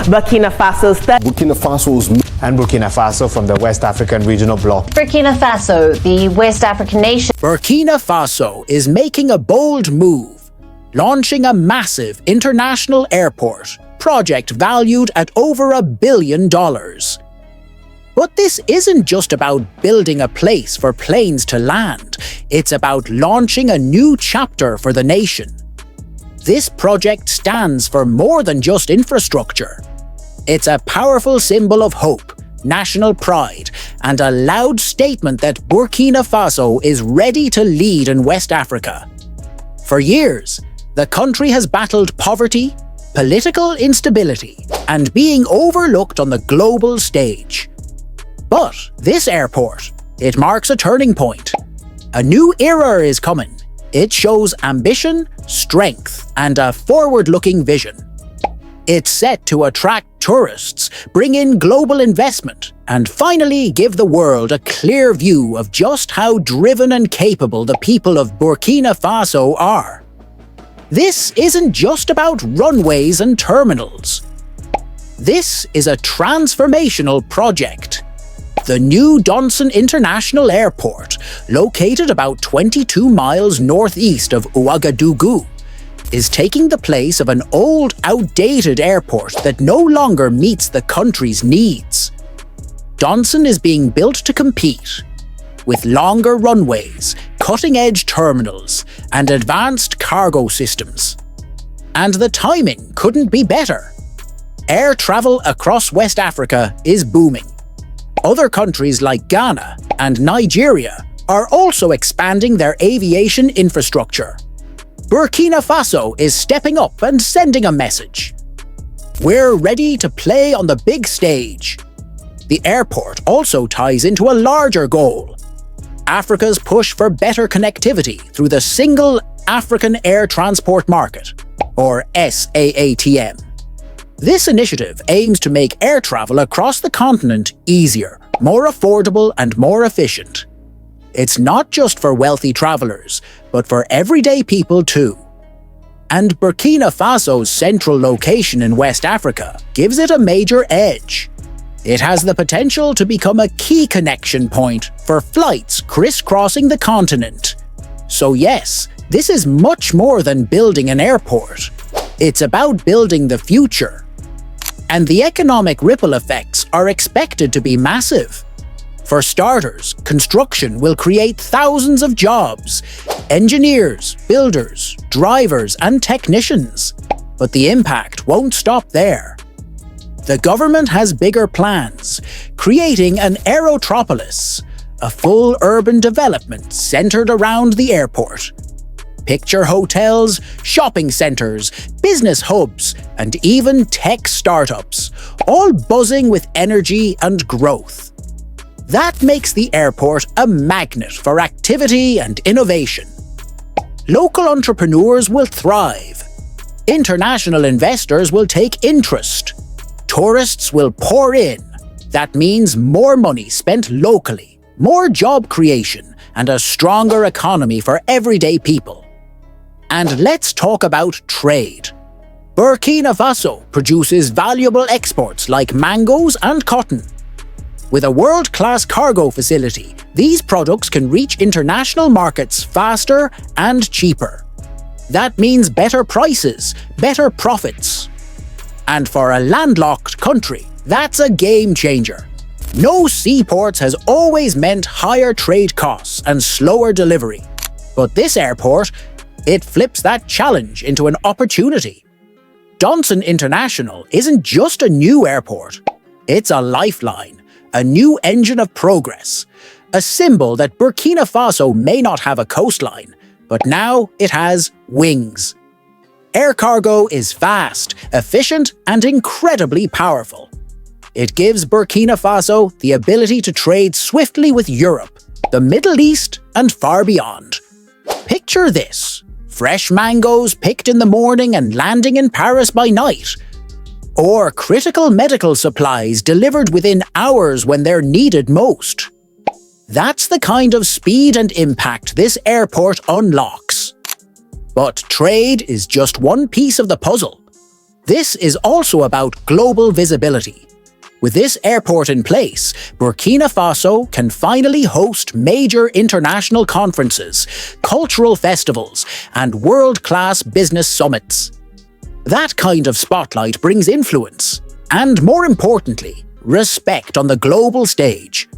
Burkina Faso's and Burkina Faso from the West African regional bloc. Burkina Faso, the West African nation. Burkina Faso is making a bold move, launching a massive international airport project valued at over $1 billion. But this isn't just about building a place for planes to land, it's about launching a new chapter for the nation. This project stands for more than just infrastructure. It's a powerful symbol of hope, national pride, and a loud statement that Burkina Faso is ready to lead in West Africa. For years, the country has battled poverty, political instability, and being overlooked on the global stage. But this airport, it marks a turning point. A new era is coming. It shows ambition, strength, and a forward-looking vision. It's set to attract tourists, bring in global investment, and finally give the world a clear view of just how driven and capable the people of Burkina Faso are. This isn't just about runways and terminals. This is a transformational project. The new Donson International Airport, located about 22 miles northeast of Ouagadougou, is taking the place of an old, outdated airport that no longer meets the country's needs. Donson is being built to compete, with longer runways, cutting-edge terminals, and advanced cargo systems. And the timing couldn't be better. Air travel across West Africa is booming. Other countries like Ghana and Nigeria are also expanding their aviation infrastructure. Burkina Faso is stepping up and sending a message. We're ready to play on the big stage. The airport also ties into a larger goal: Africa's push for better connectivity through the Single African Air Transport Market, or SAATM. This initiative aims to make air travel across the continent easier, more affordable, and more efficient. It's not just for wealthy travelers, but for everyday people too. And Burkina Faso's central location in West Africa gives it a major edge. It has the potential to become a key connection point for flights crisscrossing the continent. So yes, this is much more than building an airport. It's about building the future. And the economic ripple effects are expected to be massive. For starters, construction will create thousands of jobs: engineers, builders, drivers, and technicians. But the impact won't stop there. The government has bigger plans, creating an Aerotropolis, a full urban development centered around the airport. Picture hotels, shopping centers, business hubs, and even tech startups, all buzzing with energy and growth. That makes the airport a magnet for activity and innovation. Local entrepreneurs will thrive. International investors will take interest. Tourists will pour in. That means more money spent locally, more job creation, and a stronger economy for everyday people. And let's talk about trade. Burkina Faso produces valuable exports like mangoes and cotton. With a world-class cargo facility, these products can reach international markets faster and cheaper. That means better prices, better profits. And for a landlocked country, that's a game changer. No seaports has always meant higher trade costs and slower delivery. But this airport, it flips that challenge into an opportunity. Donson International isn't just a new airport. It's a lifeline, a new engine of progress, a symbol that Burkina Faso may not have a coastline, but now it has wings. Air cargo is fast, efficient, and incredibly powerful. It gives Burkina Faso the ability to trade swiftly with Europe, the Middle East, and far beyond. Picture this: fresh mangoes picked in the morning and landing in Paris by night. Or critical medical supplies delivered within hours when they're needed most. That's the kind of speed and impact this airport unlocks. But trade is just one piece of the puzzle. This is also about global visibility. With this airport in place, Burkina Faso can finally host major international conferences, cultural festivals, and world-class business summits. That kind of spotlight brings influence, and more importantly, respect on the global stage.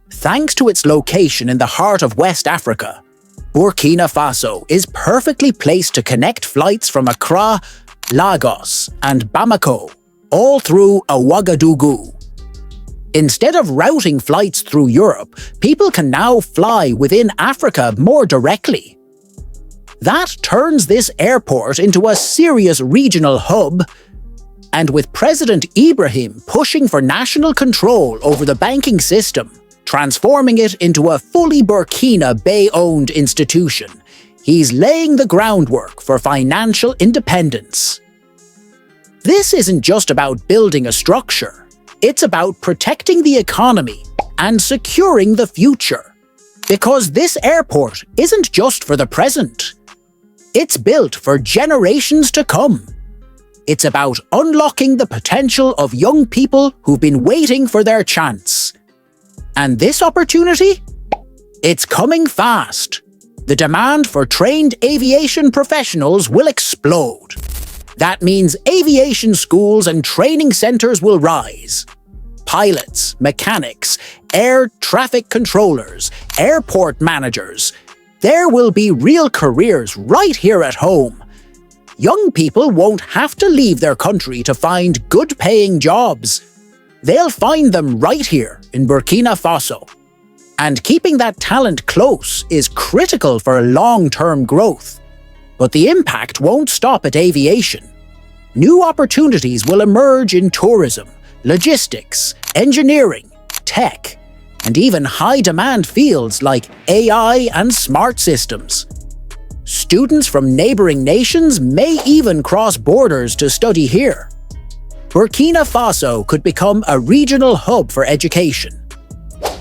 Thanks to its location in the heart of West Africa, Burkina Faso is perfectly placed to connect flights from Accra, Lagos, and Bamako, all through Ouagadougou. Instead of routing flights through Europe, people can now fly within Africa more directly. That turns this airport into a serious regional hub, and with President Ibrahim pushing for national control over the banking system, transforming it into a fully Burkina Bay-owned institution, he's laying the groundwork for financial independence. This isn't just about building a structure, it's about protecting the economy and securing the future. Because this airport isn't just for the present, it's built for generations to come. It's about unlocking the potential of young people who've been waiting for their chance. And this opportunity? It's coming fast. The demand for trained aviation professionals will explode. That means aviation schools and training centers will rise. Pilots, mechanics, air traffic controllers, airport managers. There will be real careers right here at home. Young people won't have to leave their country to find good-paying jobs. They'll find them right here in Burkina Faso. And keeping that talent close is critical for long-term growth. But the impact won't stop at aviation. New opportunities will emerge in tourism, logistics, engineering, tech, and even high-demand fields like AI and smart systems. Students from neighboring nations may even cross borders to study here. Burkina Faso could become a regional hub for education.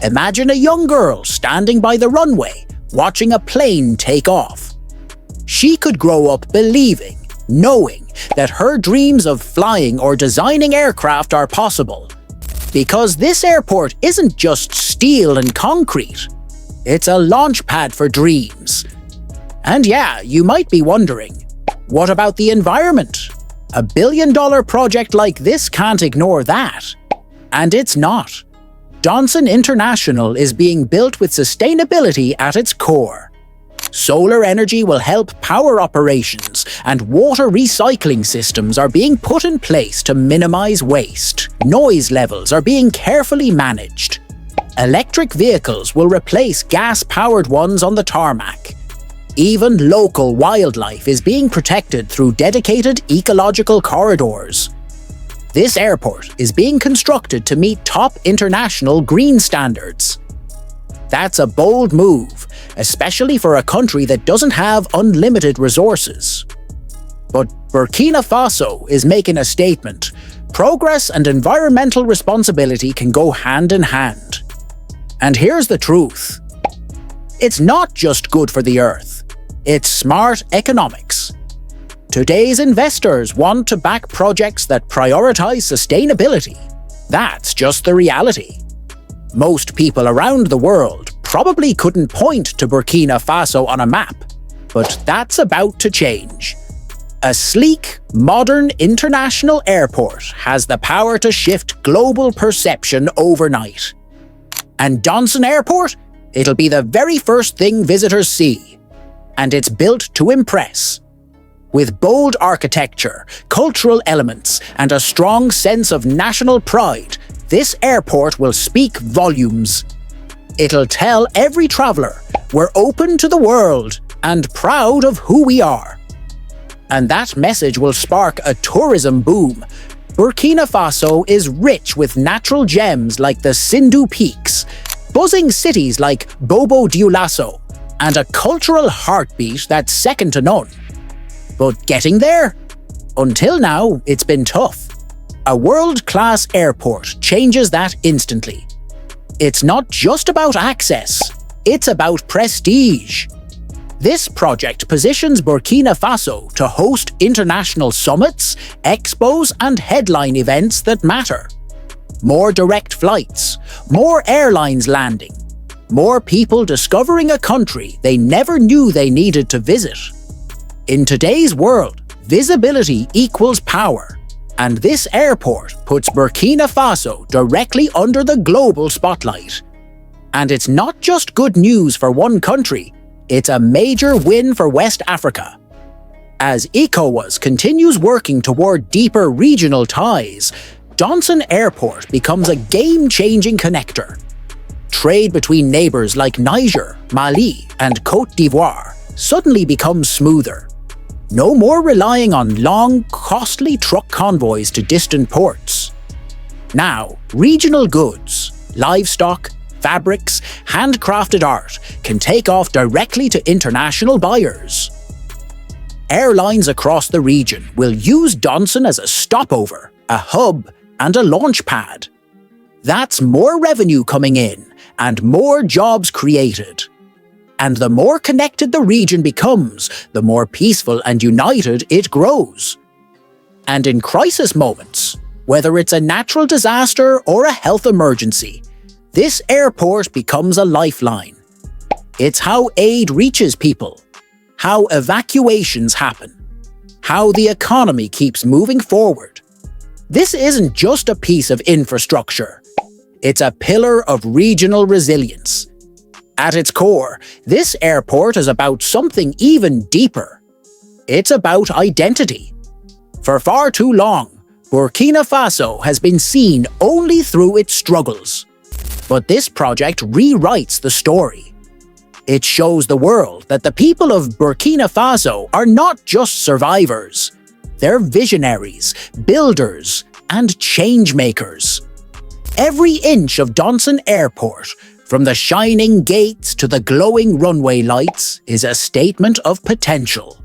Imagine a young girl standing by the runway, watching a plane take off. She could grow up believing, knowing that her dreams of flying or designing aircraft are possible. Because this airport isn't just steel and concrete. It's a launch pad for dreams. And yeah, you might be wondering, what about the environment? A billion-dollar project like this can't ignore that. And it's not. Donson International is being built with sustainability at its core. Solar energy will help power operations, and water recycling systems are being put in place to minimize waste. Noise levels are being carefully managed. Electric vehicles will replace gas-powered ones on the tarmac. Even local wildlife is being protected through dedicated ecological corridors. This airport is being constructed to meet top international green standards. That's a bold move, especially for a country that doesn't have unlimited resources. But Burkina Faso is making a statement. Progress and environmental responsibility can go hand in hand. And here's the truth. It's not just good for the Earth. It's smart economics. Today's investors want to back projects that prioritize sustainability. That's just the reality. Most people around the world probably couldn't point to Burkina Faso on a map, but that's about to change. A sleek, modern international airport has the power to shift global perception overnight. And Donson Airport? It'll be the very first thing visitors see. And it's built to impress. With bold architecture, cultural elements, and a strong sense of national pride, this airport will speak volumes. It'll tell every traveler, we're open to the world and proud of who we are. And that message will spark a tourism boom. Burkina Faso is rich with natural gems like the Sindou Peaks, buzzing cities like Bobo Dioulasso, and a cultural heartbeat that's second to none. But getting there? Until now, it's been tough. A world-class airport changes that instantly. It's not just about access, it's about prestige. This project positions Burkina Faso to host international summits, expos, and headline events that matter. More direct flights, more airlines landing, more people discovering a country they never knew they needed to visit. In today's world, visibility equals power, and this airport puts Burkina Faso directly under the global spotlight. And it's not just good news for one country, it's a major win for West Africa. As ECOWAS continues working toward deeper regional ties, Donson Airport becomes a game-changing connector. Trade between neighbors like Niger, Mali, and Côte d'Ivoire suddenly becomes smoother. No more relying on long, costly truck convoys to distant ports. Now, regional goods, livestock, fabrics, handcrafted art can take off directly to international buyers. Airlines across the region will use Donson as a stopover, a hub, and a launch pad. That's more revenue coming in and more jobs created. And the more connected the region becomes, the more peaceful and united it grows. And in crisis moments, whether it's a natural disaster or a health emergency, this airport becomes a lifeline. It's how aid reaches people, how evacuations happen, how the economy keeps moving forward. This isn't just a piece of infrastructure. It's a pillar of regional resilience. At its core, this airport is about something even deeper. It's about identity. For far too long, Burkina Faso has been seen only through its struggles. But this project rewrites the story. It shows the world that the people of Burkina Faso are not just survivors. They're visionaries, builders, and change-makers. Every inch of Donson Airport, from the shining gates to the glowing runway lights, is a statement of potential.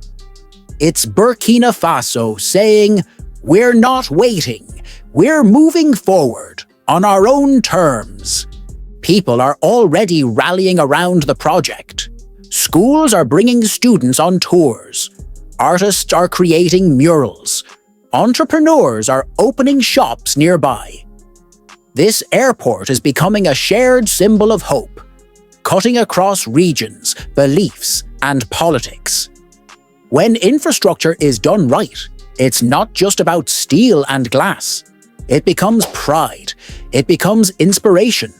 It's Burkina Faso saying, "We're not waiting, we're moving forward on our own terms." People are already rallying around the project. Schools are bringing students on tours. Artists are creating murals. Entrepreneurs are opening shops nearby. This airport is becoming a shared symbol of hope, cutting across regions, beliefs, and politics. When infrastructure is done right, it's not just about steel and glass. It becomes pride. It becomes inspiration.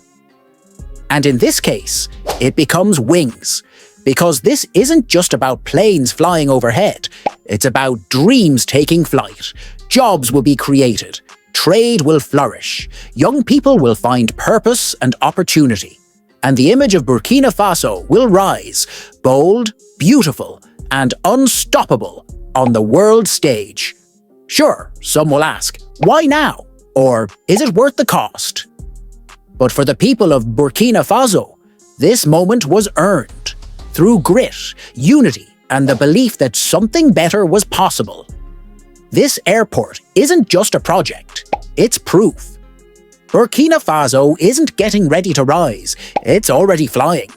And in this case, it becomes wings. Because this isn't just about planes flying overhead. It's about dreams taking flight. Jobs will be created. Trade will flourish. Young people will find purpose and opportunity. And the image of Burkina Faso will rise, bold, beautiful, and unstoppable on the world stage. Sure, some will ask, why now? Or is it worth the cost? But for the people of Burkina Faso, this moment was earned through grit, unity, and the belief that something better was possible. This airport isn't just a project, it's proof. Burkina Faso isn't getting ready to rise, it's already flying.